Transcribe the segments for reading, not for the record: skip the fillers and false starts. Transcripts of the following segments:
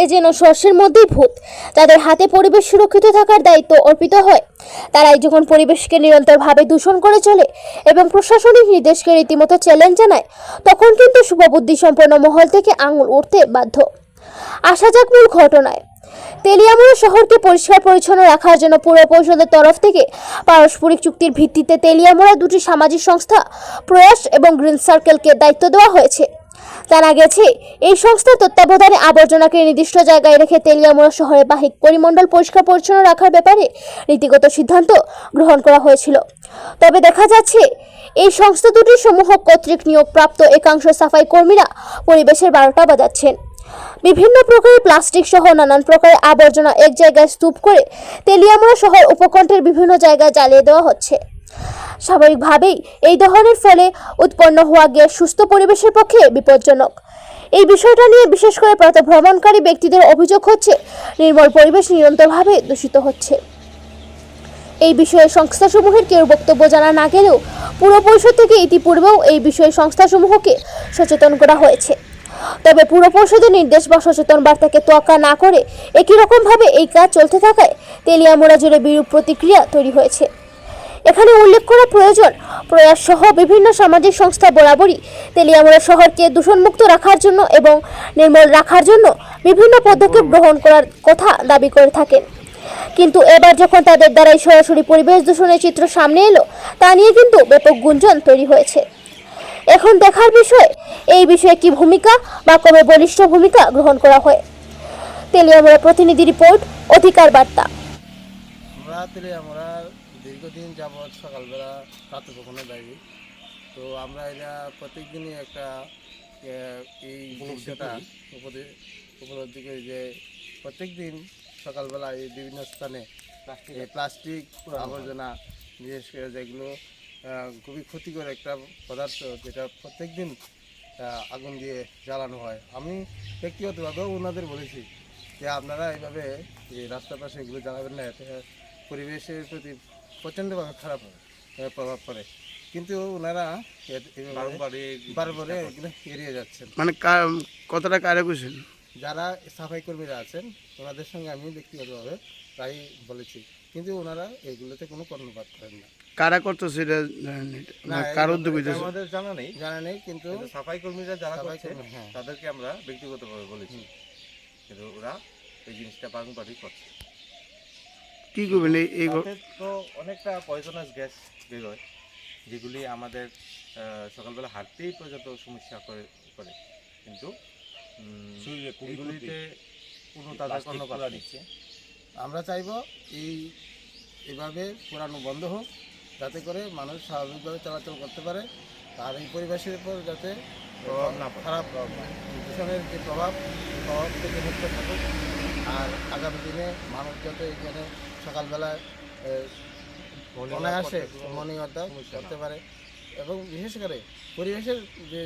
এ যেন শস্যের মধ্যেই ভূত, যাদের হাতে পরিবেশ সুরক্ষিত থাকার দায়িত্ব অর্পিত হয়। তারাই যখন পরিবেশকে নিরন্তরভাবে দূষণ করে চলে এবং প্রশাসনিক নির্দেশকে রীতিমতো চ্যালেঞ্জ জানায়, তখন কিন্তু শুভবুদ্ধি সম্পন্ন মহল থেকে আঙুল উঠতে বাধ্য। আসা যাক মূল ঘটনায়। তেলিয়ামুড়া শহরকে পরিষ্কার পরিচ্ছন্ন রাখার জন্য পুর পরিষদের তরফ থেকে পারস্পরিক চুক্তির ভিত্তিতে তেলিয়ামুড়া দুটি সামাজিক সংস্থা প্রয়াস এবং গ্রিন সার্কেলকে দায়িত্ব দেওয়া হয়েছে। জানা গেছে, এই সংস্থার তত্ত্বাবধানে আবর্জনাকে নির্দিষ্ট জায়গায় রেখে তেলিয়ামুড়া শহরের বাহ্যিক পরিমণ্ডল পরিষ্কার পরিচ্ছন্ন রাখার ব্যাপারে নীতিগত সিদ্ধান্ত গ্রহণ করা হয়েছিল। তবে দেখা যাচ্ছে, এই সংস্থা দুটির সমূহ কর্তৃক নিয়োগপ্রাপ্ত একাংশ সাফাই কর্মীরা পরিবেশের 12টা বাজাচ্ছেন। বিভিন্ন প্রকারের প্লাস্টিক সহ নানান প্রকারের আবর্জনা এক জায়গায় স্তূপ করে তেলিয়ামুড়া শহর উপকণ্ঠের বিভিন্ন জায়গায় জ্বালিয়ে দেওয়া হচ্ছে। স্বাভাবিকভাবেই এই দহনের ফলে উৎপন্ন হওয়া গ্যাস সুস্থ পরিবেশের পক্ষে বিপজ্জনক। এই বিষয়টা নিয়ে বিশেষ করে প্রাতঃভ্রমণকারী ব্যক্তিদের অভিযোগ হচ্ছে, নির্মল পরিবেশ নিরন্তরভাবে দূষিত হচ্ছে। এই বিষয়ে সংস্থাসমূহের কেউ বক্তব্য জানা না গেলেও পুর পরিষদ থেকে ইতিপূর্বেও এই বিষয়ে সংস্থাসমূহকে সচেতন করা হয়েছে। তবে পুর পরিষদের নির্দেশ বা সচেতন বার্তাকে তোয়াক্কা না করে একই রকমভাবে এই কাজ চলতে থাকায় তেলিয়ামুড়া জুড়ে বিরূপ প্রতিক্রিয়া তৈরি হয়েছে। এখানে উল্লেখ করা প্রয়োজন, প্রয়াস সহ বিভিন্ন সামাজিক সংস্থা বরাবরই তেলিয়ামুড়া শহরকে দূষণমুক্ত রাখার জন্য এবং নির্মল রাখার জন্য বিভিন্ন পদক্ষেপ গ্রহণ করার কথা দাবি করে থাকেন। কিন্তু এবার যখন তাদের দ্বারাই সরাসরি পরিবেশ দূষণের চিত্র সামনে এলো, তা নিয়ে কিন্তু ব্যাপক গুঞ্জন তৈরি হয়েছে। এখন দেখার বিষয়, এই বিষয়ে কি ভূমিকা বা কবে বলিষ্ঠ ভূমিকা গ্রহণ করা হয়। তেলিয়ামুড়া প্রতিনিধি রিপোর্ট, অধিকার বার্তা। আমরা দীর্ঘদিন যাবৎ সকালবেলা প্রাতঃভ্রমণে যাই। তো আমরা এটা প্রত্যেক দিনই একটা এই বিষয়টা উপলব্ধি করি যে প্রত্যেক দিন সকালবেলা এই বিভিন্ন স্থানে প্লাস্টিক আবর্জনা, বিশেষ করে যেগুলো খুবই ক্ষতিকর একটা পদার্থ, যেটা প্রত্যেক দিন আগুন দিয়ে জ্বালানো হয়। আমি ব্যক্তিগতভাবেও ওনাদের বলেছি যে আপনারা এইভাবে রাস্তার পাশে এগুলো জ্বালাবেন না, এতে পরিবেশের প্রতি প্রচণ্ডভাবে খারাপ প্রভাব পড়ে। কিন্তু ওনারা বারবার এগুলো এড়িয়ে যাচ্ছেন। মানে কতটা কারে বুঝছেন? যারা সাফাই কর্মীরা আছেন ওনাদের সঙ্গে আমি ব্যক্তিগতভাবে প্রায় বলেছি, কিন্তু ওনারা এগুলোতে কোনো কর্ণপাত করেন না। কারা করতেছে এটা কার উদ্যোগ হইতেছে আমাদের জানা নেই, কিন্তু সাফাই কর্মীরা যারা করছে তাদেরকে আমরা ব্যক্তিগতভাবে বলেছি, কিন্তু ওরা এই জিনিসটা বারংবারই করছে। কি করবেন? এই তো অনেকটা পয়জনাস গ্যাস বেরোয়, যেগুলি আমাদের সকালবেলা হাঁটতেই পর্যন্ত সমস্যা করে, কিন্তু এগুলিতে কোনো তাদের কর্ণপাত দিচ্ছে। আমরা চাইব এইভাবে পুরানো বন্ধ হোক, যাতে করে মানুষ স্বাভাবিকভাবে চলাচল করতে পারে, আর এই পরিবেশের উপর যাতে খারাপ দূষণের যে প্রভাব থেকে মুক্ত থাকুক। আর আগামী দিনে মানুষ যাতে এখানে সকালবেলায় অনায়াসে মর্নিংওয়াকটা করতে পারে, এবং বিশেষ করে পরিবেশের যে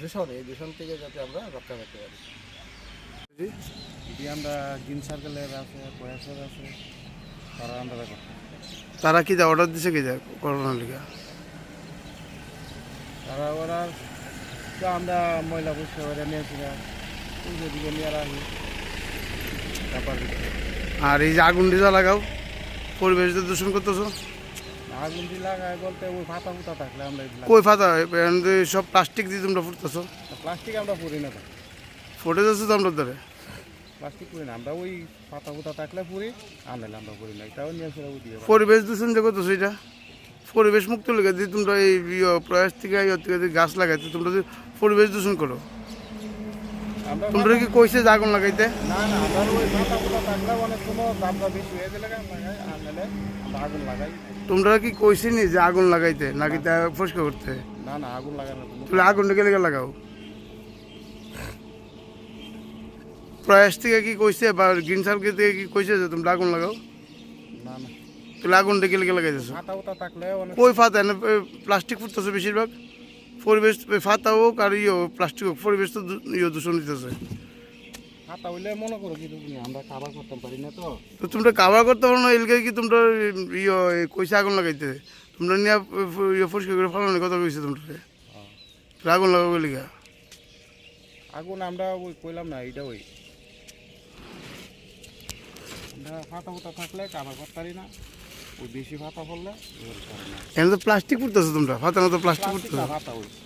দূষণ, এই দূষণ থেকে যাতে আমরা রক্ষা করতে পারি। আমরা গ্রিন সার্কেলের আছে, প্রয়াসের আছে, তারা আমরা তারা কি অর্ডার দিছে কি করোনার লিগা? তারা অর্ডার তো আমরা ময়লা পরিষ্কার করে নিয়েছিলাম, দিকে নিয়ে রাখি। আর এই যে আগুন দিয়ে লাগাও, পরিবেশ দূষণ করতেছো। আগুন দিয়ে লাগাই বলতে ওই ফাতা ফুতা থাকলে আমরা কই ফাতা সব প্লাস্টিক দিয়ে তোমরা ফুটতেছো? প্লাস্টিক আমরা পুরি না, ফুটে যাচ্ছে তো আমরা ধরে প্লাস্টিক পুরি না, আমরা ওই ফাতা ফুতা থাকলে পুরি, আনলে আমরা পুরি না। তাও নিয়ে পরিবেশ দূষণ যে করতেছো, এটা পরিবেশ মুক্ত লেগে দিয়ে তোমরা এই প্রয়াস থেকে গাছ লাগাইতে তোমরা যে পরিবেশ দূষণ করো। তোমরা কি কইছে যে আগুন লাগাইতে? না না, আমরা ওই ফাতা ফুতা থাকলে অনেক সময় দামটা বেশি হয়ে গেলে আনলে আমরা আগুন লাগাই। তোমরা কি কইছি নি যে আগুন লাগাইতে নাকি তা পরিষ্কার করতে? না না, আগুন লাগানো। তাহলে আগুনটা কে লেগে লাগাও? প্রয়াস থেকে কি কইছে বা গ্রিন সার্কেল থেকে কি কইছে যে তোমরা আগুন লাগাও? না না, তাহলে আগুনটা কে লেগে লাগাইতেছো? ফাতা ফুতা থাকলে কই ফাতা না প্লাস্টিক ফুটতেছে বেশিরভাগ। পরিবেশ ফাতা হোক আর প্লাস্টিক হোক, পরিবেশ তো দূষণ দিতেছে। ফাতা হইলে মনে করো কি আমরা কাভার করতে পারি না, তো তোমরা কাভার করতে পারো না, এলাকায় কি তোমরা কইছে আগুন লাগাইতে? তোমরা নিয়ে পরিষ্কার করে ফেলানোর কথা কইছে তোমরা, আগুন লাগাবো লিগা। আগুন আমরা ওই কইলাম না, এইটা ওই এটা ফাতা ফাতা থাকলে কাবার করতে পারি না, ওই বেশি ফাতা পড়লে এবার করে না। এখানে তো প্লাস্টিক পুড়তেছো তোমরা, ফাতানো তো প্লাস্টিক পুড়তেছো। ফাতা হয়েছে